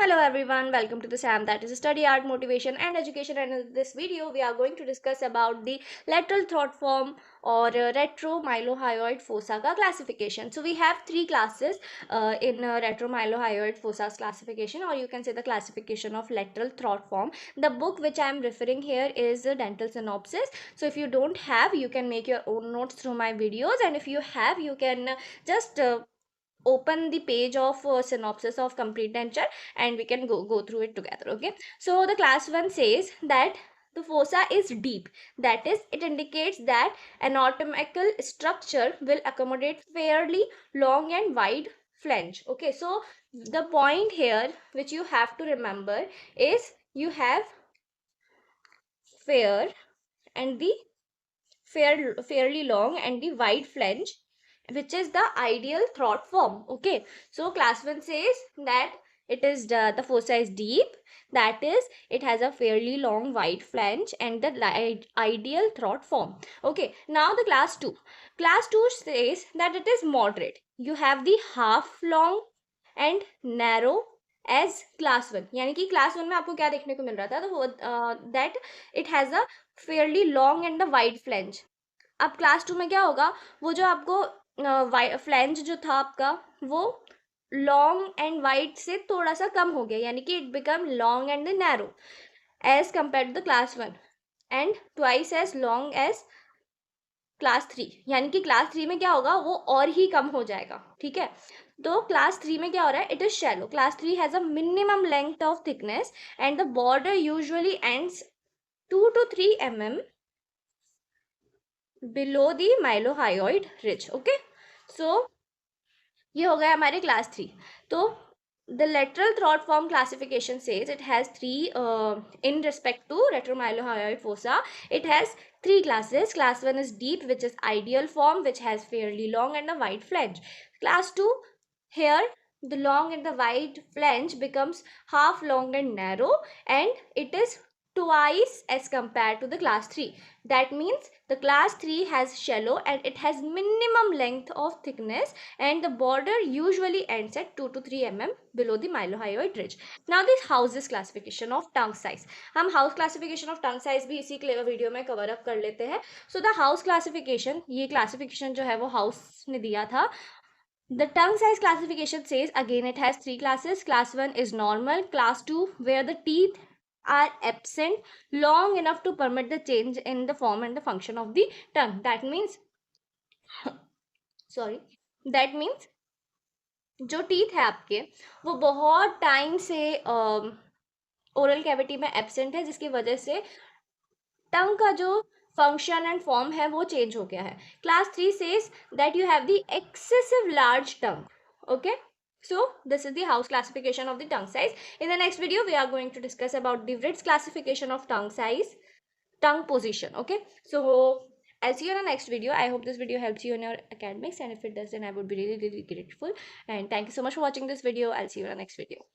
Hello everyone, welcome to the SAM, that is Study Art Motivation and Education, and in this video we are going to discuss about the lateral thought form or retromylohyoid fossa ka classification. So we have three classes in retromylohyoid fossa's classification, or you can say the classification of lateral thought form. The book which I am referring here is the Dental Synopsis. So if you don't have, you can make your own notes through my videos, and if you have, you can just open the page of synopsis of complete denture and we can go through it together. Okay, so the class 1 says that the fossa is deep, that is, it indicates that anatomical structure will accommodate fairly long and wide flange. Okay, so the point here which you have to remember is you have fair and the fairly long and the wide flange, which is the ideal throat form. Okay, so class 1 says that it is the fossa is deep, that is it has a fairly long wide flange and the ideal throat form. Okay, now the class 2 says that it is moderate. You have the half long and narrow as class 1, यानी कि class 1 में आपको क्या देखने को मिल रहा था, तो वो that it has a fairly long and the wide flange. अब क्लास 2 में क्या होगा, वो जो आपको फ्लेंज जो था आपका वो लॉन्ग एंड वाइड से थोड़ा सा कम हो गया, यानी कि it become long and narrow as compare to the class 1 and twice as long as class 3. यानी कि क्लास 3 में क्या होगा, वो और ही कम हो जाएगा. ठीक है, तो क्लास 3 में क्या हो रहा है, it is shallow. Class 3 has a minimum length of thickness and the border usually ends 2 to 3 mm below the mylohyoid ridge. Okay, so ये हो गया हमारे क्लास 3. तो the lateral throat form classification says it has three in respect to retromylohyoid fossa, it has three classes. Class 1 is deep, which is ideal form, which has fairly long and a wide flange. Class 2, here the long and the wide flange becomes half long and narrow, and it is twice as compared to the class 3. That means the class 3 has shallow and it has minimum length of thickness and the border usually ends at 2 to 3 mm below the mylohyoid ridge. Now this houses classification of tongue size. हम house classification of tongue size भी इसी video में cover up कर लेते हैं. So the house classification, ये classification जो है वो house ने दिया था. The tongue size classification says again it has three classes. Class 1 is normal. Class 2 where the teeth are absent long enough to permit the change in the form and the function of the tongue. That means that means जो teeth है आपके वो बहुत time से oral cavity में absent है, जिसकी वजह से टंग का जो फंक्शन एंड फॉर्म है वो चेंज हो गया है. Class 3 says that you have the excessive large tongue. Okay, so this is the house classification of the tongue size. In the next video we are going to discuss about the Ritz classification of tongue size, tongue position. Okay, so I'll see you in the next video. I hope this video helps you in your academics, and if it does, then I would be really grateful. And thank you so much for watching this video. I'll see you in the next video.